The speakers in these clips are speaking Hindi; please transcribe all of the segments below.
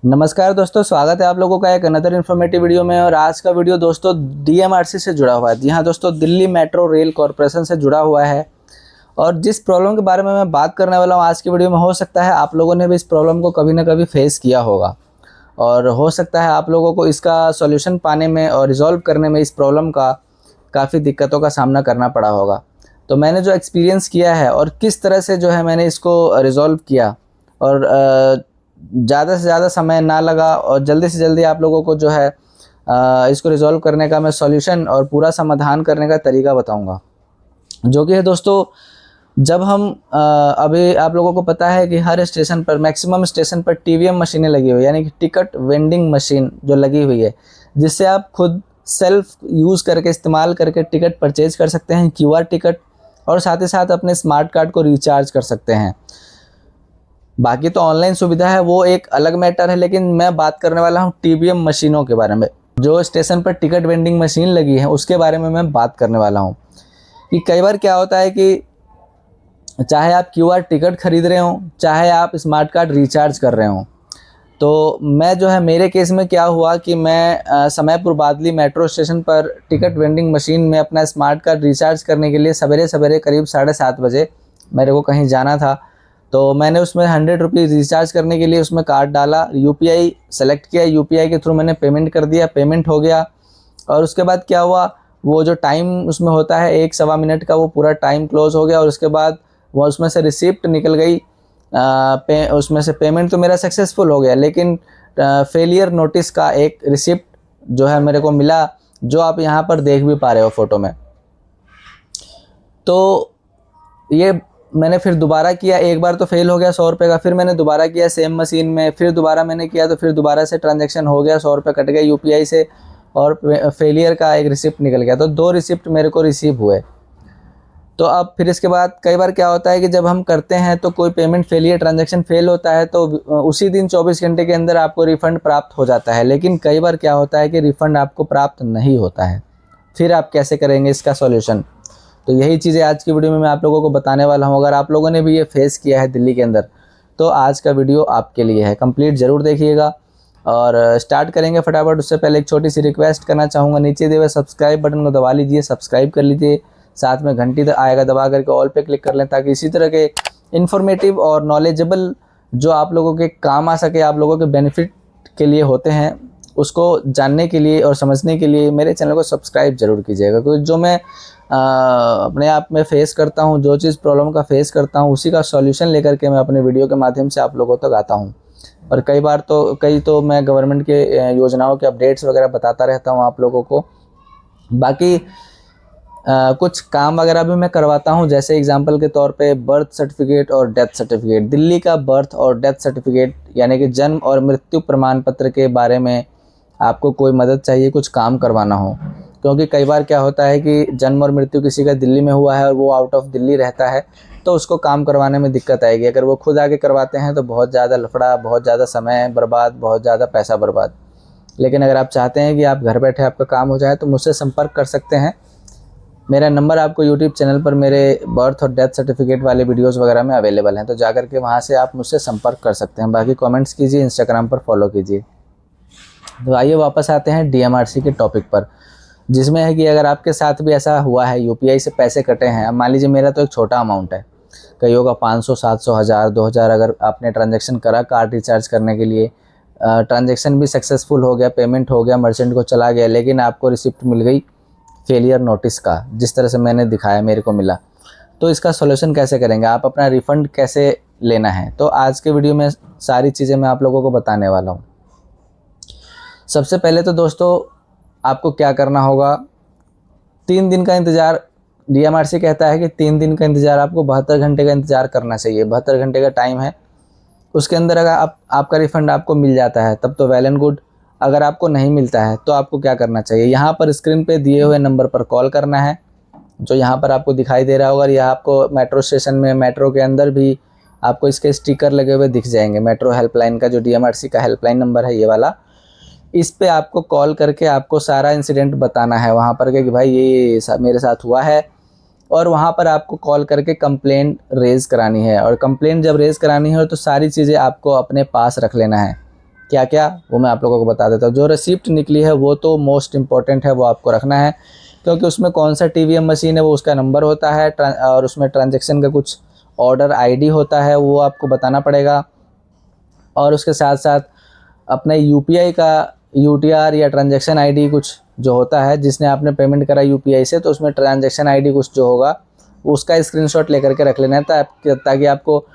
नमस्कार दोस्तों, स्वागत है आप लोगों का एक अनदर इन्फॉर्मेटिव वीडियो में। और आज का वीडियो दोस्तों डीएमआरसी से जुड़ा हुआ है। जी हाँ दोस्तों, दिल्ली मेट्रो रेल कॉरपोरेशन से जुड़ा हुआ है। और जिस प्रॉब्लम के बारे में मैं बात करने वाला हूँ आज की वीडियो में, हो सकता है आप लोगों ने भी इस प्रॉब्लम को कभी ना कभी फेस किया होगा और हो सकता है आप लोगों को इसका सॉल्यूशन पाने में और रिजॉल्व करने में इस प्रॉब्लम का काफ़ी दिक्कतों का सामना करना पड़ा होगा। तो मैंने जो एक्सपीरियंस किया है और किस तरह से जो है मैंने इसको रिजॉल्व किया और ज़्यादा से ज़्यादा समय ना लगा और जल्दी से जल्दी आप लोगों को जो है इसको रिजॉल्व करने का मैं सॉल्यूशन और पूरा समाधान करने का तरीका बताऊंगा। जो कि है दोस्तों, जब हम अभी आप लोगों को पता है कि हर स्टेशन पर, मैक्सिमम स्टेशन पर टीवीएम मशीनें लगी हुई है, यानी कि टिकट वेंडिंग मशीन जो लगी हुई है, जिससे आप खुद सेल्फ यूज़ करके, इस्तेमाल करके टिकट परचेज कर सकते हैं, क्यूआर टिकट, और साथ ही साथ अपने स्मार्ट कार्ड को रिचार्ज कर सकते हैं। बाकी तो ऑनलाइन सुविधा है, वो एक अलग मैटर है, लेकिन मैं बात करने वाला हूँ टीवीएम मशीनों के बारे में। जो स्टेशन पर टिकट वेंडिंग मशीन लगी है उसके बारे में मैं बात करने वाला हूँ। कि कई बार क्या होता है कि चाहे आप क्यूआर टिकट खरीद रहे हो, चाहे आप स्मार्ट कार्ड रिचार्ज कर रहे हो, तो मैं जो है, मेरे केस में क्या हुआ कि मैं समयपुर बादली मेट्रो स्टेशन पर टिकट वेंडिंग मशीन में अपना स्मार्ट कार्ड रिचार्ज करने के लिए सवेरे सवेरे करीब 7:30 बजे मेरे को कहीं जाना था। तो मैंने उसमें 100 रुपीज़ रिचार्ज करने के लिए उसमें कार्ड डाला, यूपीआई सेलेक्ट किया, यूपीआई के थ्रू मैंने पेमेंट कर दिया, पेमेंट हो गया। और उसके बाद क्या हुआ, वो जो टाइम उसमें होता है 1-1.25 मिनट का, वो पूरा टाइम क्लोज हो गया। और उसके बाद वो उसमें से रिसिप्ट निकल गई। उसमें से पेमेंट तो मेरा सक्सेसफुल हो गया, लेकिन फेलियर नोटिस का एक रिसिप्ट जो है मेरे को मिला, जो आप यहाँ पर देख भी पा रहे हो फोटो में। तो ये मैंने फिर दोबारा किया, एक बार तो फेल हो गया 100 रुपये का, फिर मैंने दोबारा किया सेम मशीन में, फिर दोबारा मैंने किया तो फिर दोबारा से ट्रांजैक्शन हो गया, 100 रुपये कट गए यूपीआई से और फेलियर का एक रिसिप्ट निकल गया। तो 2 रिसिप्ट मेरे को रिसीव हुए। तो अब फिर इसके बाद कई बार क्या होता है कि जब हम करते हैं तो कोई पेमेंट फेलियर, ट्रांजैक्शन फेल होता है, तो उसी दिन 24 घंटे के अंदर आपको रिफ़ंड प्राप्त हो जाता है। लेकिन कई बार क्या होता है कि रिफ़ंड आपको प्राप्त नहीं होता है। फिर आप कैसे करेंगे इसका सॉल्यूशन? तो यही चीज़ें आज की वीडियो में मैं आप लोगों को बताने वाला हूँ। अगर आप लोगों ने भी ये फेस किया है दिल्ली के अंदर, तो आज का वीडियो आपके लिए है, कंप्लीट ज़रूर देखिएगा। और स्टार्ट करेंगे फटाफट। उससे पहले एक छोटी सी रिक्वेस्ट करना चाहूँगा, नीचे दिए हुए सब्सक्राइब बटन को दबा लीजिए, सब्सक्राइब कर लीजिए, साथ में घंटी आएगा दबा करके ऑल पे क्लिक कर लें, ताकि इसी तरह के इन्फॉर्मेटिव और नॉलेजेबल जो आप लोगों के काम आ सके, आप लोगों के बेनिफिट के लिए होते हैं, उसको जानने के लिए और समझने के लिए मेरे चैनल को सब्सक्राइब ज़रूर कीजिएगा। क्योंकि जो मैं अपने आप में फेस करता हूँ, जो चीज़ प्रॉब्लम का फेस करता हूँ, उसी का सॉल्यूशन लेकर के मैं अपने वीडियो के माध्यम से आप लोगों तक आता हूँ। और कई तो मैं गवर्नमेंट के योजनाओं के अपडेट्स वगैरह बताता रहता हूँ आप लोगों को। बाकी कुछ काम वगैरह भी मैं करवाता हूँ, जैसे एग्जांपल के तौर पे बर्थ सर्टिफिकेट और डेथ सर्टिफिकेट। दिल्ली का बर्थ और डेथ सर्टिफिकेट, यानी कि जन्म और मृत्यु प्रमाण पत्र के बारे में आपको कोई मदद चाहिए, कुछ काम करवाना हो। क्योंकि कई बार क्या होता है कि जन्म और मृत्यु किसी का दिल्ली में हुआ है और वो आउट ऑफ दिल्ली रहता है, तो उसको काम करवाने में दिक्कत आएगी। अगर वो खुद आके करवाते हैं तो बहुत ज़्यादा लफड़ा, बहुत ज़्यादा समय बर्बाद, बहुत ज़्यादा पैसा बर्बाद। लेकिन अगर आप चाहते हैं कि आप घर बैठे आपका काम हो जाए, तो मुझसे संपर्क कर सकते हैं। मेरा नंबर आपको यूट्यूब चैनल पर मेरे बर्थ और डेथ सर्टिफिकेट वाले वीडियोस वगैरह में अवेलेबल हैं, तो जाकर के वहाँ से आप मुझसे संपर्क कर सकते हैं। बाकी कमेंट्स कीजिए, इंस्टाग्राम पर फॉलो कीजिए। तो आइए वापस आते हैं डीएमआरसी के टॉपिक पर, जिसमें है कि अगर आपके साथ भी ऐसा हुआ है, यूपीआई से पैसे कटे हैं। अब मान लीजिए मेरा तो एक छोटा अमाउंट है, कईयों का 500, 700, 1000, 2000, अगर आपने ट्रांजैक्शन करा कार्ड रिचार्ज करने के लिए, ट्रांजैक्शन भी सक्सेसफुल हो गया, पेमेंट हो गया, मर्चेंट को चला गया, लेकिन आपको रिसिप्ट मिल गई फेलियर नोटिस का, जिस तरह से मैंने दिखाया मेरे को मिला। तो इसका सॉल्यूशन कैसे करेंगे, आप अपना रिफ़ंड कैसे लेना है, तो आज के वीडियो में सारी चीज़ें मैं आप लोगों को बताने वाला हूँ। सबसे पहले तो दोस्तों आपको क्या करना होगा, 3 दिन का इंतज़ार, डीएमआरसी कहता है कि 3 दिन का इंतज़ार, आपको 72 घंटे का इंतज़ार करना चाहिए। 72 घंटे का टाइम है, उसके अंदर अगर आपका रिफ़ंड आपको मिल जाता है तब तो वेल एंड गुड। अगर आपको नहीं मिलता है तो आपको क्या करना चाहिए, यहाँ पर स्क्रीन पे दिए हुए नंबर पर कॉल करना है, जो यहाँ पर आपको दिखाई दे रहा होगा। यह आपको मेट्रो स्टेशन में, मेट्रो के अंदर भी आपको इसके स्टिकर लगे हुए दिख जाएंगे। मेट्रो हेल्पलाइन का जो डीएमआरसी का हेल्पलाइन नंबर है ये वाला, इस पे आपको कॉल करके आपको सारा इंसिडेंट बताना है वहाँ पर कि भाई ये मेरे साथ हुआ है। और वहाँ पर आपको कॉल करके कंप्लेंट रेज़ करानी है। और कंप्लेंट जब रेज़ करानी है तो सारी चीज़ें आपको अपने पास रख लेना है क्या क्या, वो मैं आप लोगों को बता देता हूँ। जो रिसिप्ट निकली है वो तो मोस्ट इम्पॉर्टेंट है, वो आपको रखना है, क्योंकि उसमें कौन सा टीवीएम मशीन है वो उसका नंबर होता है, और उसमें ट्रांजैक्शन का कुछ ऑर्डर आईडी होता है, वो आपको बताना पड़ेगा। और उसके साथ साथ अपने यूपीआई का यूटीआर या ट्रांजैक्शन आईडी कुछ जो होता है, जिसने आपने पेमेंट करा यूपीआई से, तो उसमें ट्रांजैक्शन आईडी कुछ जो होगा उसका स्क्रीनशॉट लेकर के रख लेना है, ताकि आपको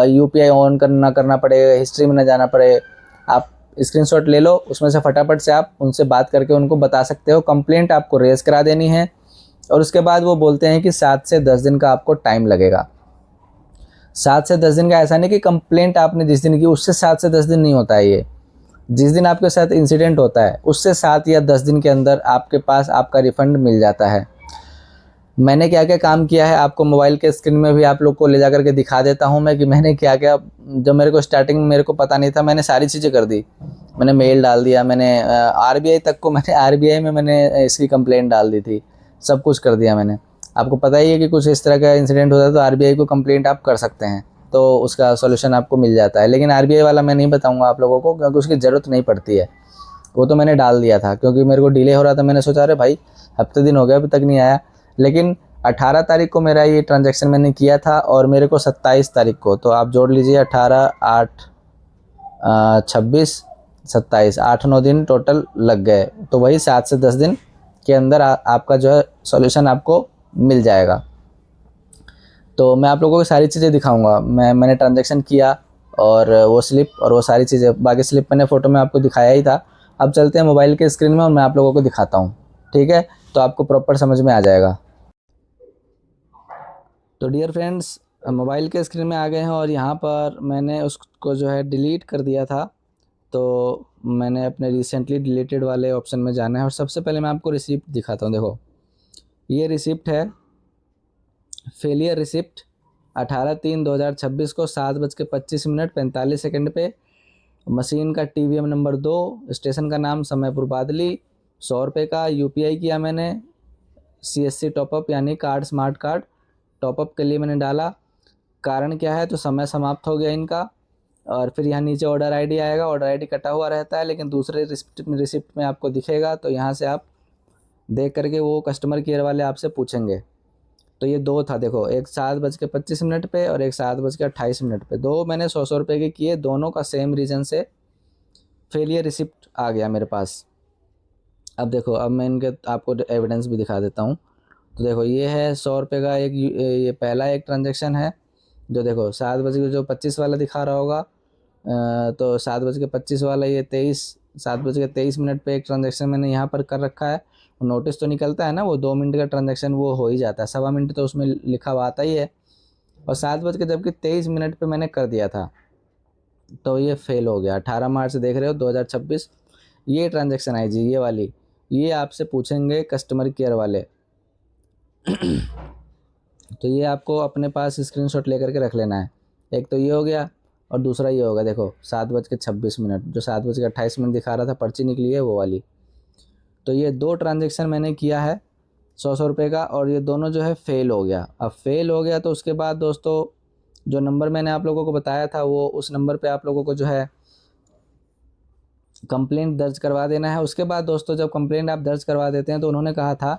यूपीआई ऑन करना पड़े, हिस्ट्री में न जाना पड़े। आप स्क्रीनशॉट ले लो, उसमें से फटाफट से आप उनसे बात करके उनको बता सकते हो। कंप्लेंट आपको रेज करा देनी है, और उसके बाद वो बोलते हैं कि 7 से 10 दिन का आपको टाइम लगेगा। 7 से 10 दिन का ऐसा नहीं कि कंप्लेंट आपने जिस दिन की उससे 7 से 10 दिन नहीं होता है ये। जिस दिन आपके साथ इंसिडेंट होता है उससे 7 या 10 दिन के अंदर आपके पास आपका रिफ़ंड मिल जाता है। मैंने क्या क्या काम किया है आपको मोबाइल के स्क्रीन में भी आप लोग को ले जा करके दिखा देता हूँ मैं, कि मैंने क्या क्या, जब मेरे को स्टार्टिंग में मेरे को पता नहीं था, मैंने सारी चीज़ें कर दी। मैंने मेल डाल दिया, मैंने आरबीआई तक को, मैंने आरबीआई में मैंने इसकी कंप्लेंट डाल दी थी, सब कुछ कर दिया मैंने। आपको पता ही है कि कुछ इस तरह का इंसिडेंट होता है तो आरबीआई को कंप्लेंट आप कर सकते हैं, तो उसका सॉल्यूशन आपको मिल जाता है। लेकिन आरबीआई वाला मैं नहीं बताऊंगा आप लोगों को, क्योंकि उसकी ज़रूरत नहीं पड़ती है। वो तो मैंने डाल दिया था क्योंकि मेरे को डिले हो रहा था। मैंने सोचा अरे भाई हफ्ते दिन हो गए अभी तक नहीं आया, लेकिन 18 तारीख को मेरा ये ट्रांजैक्शन मैंने किया था, और मेरे को 27 तारीख को, तो आप जोड़ लीजिए 18, 8, 26, 27, 8-9 दिन टोटल लग गए। तो वही 7 से 10 दिन के अंदर आपका जो है सॉल्यूशन आपको मिल जाएगा। तो मैं आप लोगों को सारी चीज़ें दिखाऊंगा। मैंने ट्रांजैक्शन किया, और वो स्लिप और वो सारी चीज़ें, बाकी स्लिप मैंने फ़ोटो में आपको दिखाया ही था। अब चलते हैं मोबाइल के स्क्रीन में और मैं आप लोगों को दिखाता हूँ, ठीक है? तो आपको प्रॉपर समझ में आ जाएगा। तो डियर फ्रेंड्स, मोबाइल के स्क्रीन में आ गए हैं, और यहाँ पर मैंने उसको जो है डिलीट कर दिया था। तो मैंने अपने रिसेंटली डिलीटेड वाले ऑप्शन में जाना है, और सबसे पहले मैं आपको रिसिप्ट दिखाता हूँ। देखो ये रिसिप्ट है, फेलियर रिसिप्ट 18/3/2026 को 7:25 पे, मशीन का टीवीएम नंबर 2, स्टेशन का नाम समयपुर बादली, 100 रुपये का यूपीआई किया मैंने, सीएससी टॉपअप यानी कार्ड, स्मार्ट कार्ड टॉपअप के लिए मैंने डाला। कारण क्या है, तो समय समाप्त हो गया इनका। और फिर यहाँ नीचे ऑर्डर आईडी आएगा, ऑर्डर आईडी कटा हुआ रहता है, लेकिन दूसरे रिसिप्ट में आपको दिखेगा, तो यहाँ से आप देख करके वो कस्टमर केयर वाले आपसे पूछेंगे। तो ये दो था, देखो, एक 7:25 पे और एक 7:28 पे, दो मैंने 100 रुपये के किए, दोनों का सेम रीज़न से फेलियर रिसिप्ट आ गया मेरे पास। अब देखो, अब मैं इनके आपको एविडेंस भी दिखा देता हूँ। तो देखो ये है 100 रुपये का एक, ये पहला एक ट्रांजैक्शन है, जो देखो 7:25 वाला दिखा रहा होगा। तो 7:25 वाला, ये 7:23 पे एक ट्रांजैक्शन मैंने यहाँ पर कर रखा है। नोटिस तो निकलता है ना, वो 2 मिनट का ट्रांजैक्शन वो हो ही जाता है, 1.25 मिनट तो उसमें लिखा हुआ आता ही है। और 7:23 पे मैंने कर दिया था, तो ये फेल हो गया। 18 मार्च देख रहे हो 2026, ये ट्रांजैक्शन आई जी, ये वाली, ये आपसे पूछेंगे कस्टमर केयर वाले। तो ये आपको अपने पास स्क्रीनशॉट लेकर के रख लेना है। एक तो ये हो गया, और दूसरा ये होगा, देखो 7:26, जो 7:28 दिखा रहा था, पर्ची निकली है वो वाली। तो ये 2 ट्रांजैक्शन मैंने किया है 100 रुपये का, और ये दोनों जो है फेल हो गया। अब फेल हो गया तो उसके बाद दोस्तों, जो नंबर मैंने आप लोगों को बताया था, वो उस नंबर पे आप लोगों को जो है कंप्लेंट दर्ज करवा देना है। उसके बाद दोस्तों, जब कंप्लेंट आप दर्ज करवा देते हैं, तो उन्होंने कहा था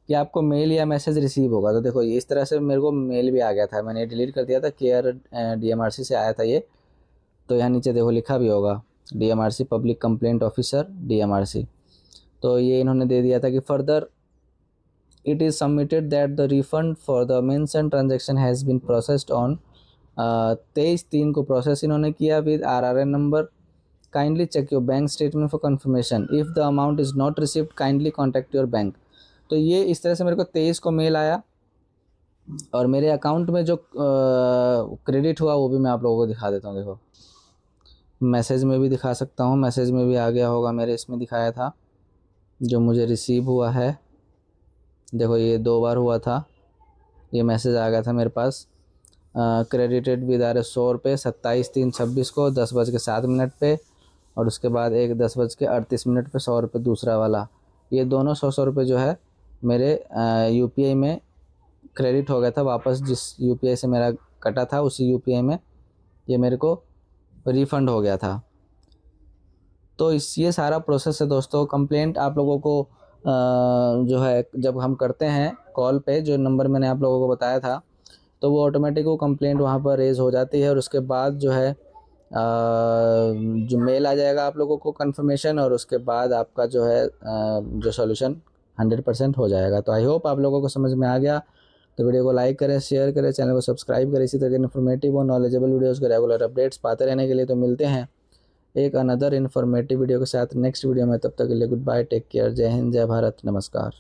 कि आपको मेल या मैसेज रिसीव होगा। तो देखो इस तरह से मेरे को मेल भी आ गया था, मैंने डिलीट कर दिया था, केयर डीएमआरसी से आया था ये। तो यहाँ नीचे देखो लिखा भी होगा, DMRC public complaint officer DMRC. तो ये इन्होंने दे दिया था कि further it is submitted that the refund for the mention transaction has been processed on 23/3 को प्रोसेस इन्होंने किया with RRN number. Kindly check your bank statement for confirmation, if the amount is not received kindly contact your bank. तो ये इस तरह से मेरे को 23 को मेल आया, और मेरे अकाउंट में जो क्रेडिट हुआ वो भी मैं आप लोगों को दिखा देता हूँ। देखो मैसेज में भी दिखा सकता हूँ, मैसेज में भी आ गया होगा, मेरे इसमें दिखाया था जो मुझे रिसीव हुआ है। देखो ये 2 बार हुआ था, ये मैसेज आ गया था मेरे पास, क्रेडिटेड विद 100 रुपये 27/3/26 को 10:07 पे, और उसके बाद एक 10:38 पे 100 रुपये दूसरा वाला। ये दोनों 100 रुपये जो है मेरे यूपीआई में क्रेडिट हो गया था वापस, जिस यूपीआई से मेरा कटा था उसी यूपीआई में ये मेरे को रिफ़ंड हो गया था। तो ये सारा प्रोसेस है दोस्तों। कंप्लेंट आप लोगों को जो है जब हम करते हैं कॉल पे, जो नंबर मैंने आप लोगों को बताया था, तो वो ऑटोमेटिक वो कंप्लेंट वहाँ पर रेज हो जाती है और उसके बाद जो है जो मेल आ जाएगा आप लोगों को कंफर्मेशन, और उसके बाद आपका जो है जो सॉल्यूशन 100% हो जाएगा। तो आई होप आप लोगों को समझ में आ गया। तो वीडियो को लाइक करें, शेयर करें, चैनल को सब्सक्राइब करें। इसी तरह के इन्फॉर्मेटिव और नॉलेजेबल वीडियोज़ के रेगुलर अपडेट्स पाते रहने के लिए। तो मिलते हैं एक अनदर इन्फॉर्मेटिव वीडियो के साथ नेक्स्ट वीडियो में। तब तक के लिए गुड बाय, टेक केयर, जय हिंद, जय भारत, नमस्कार।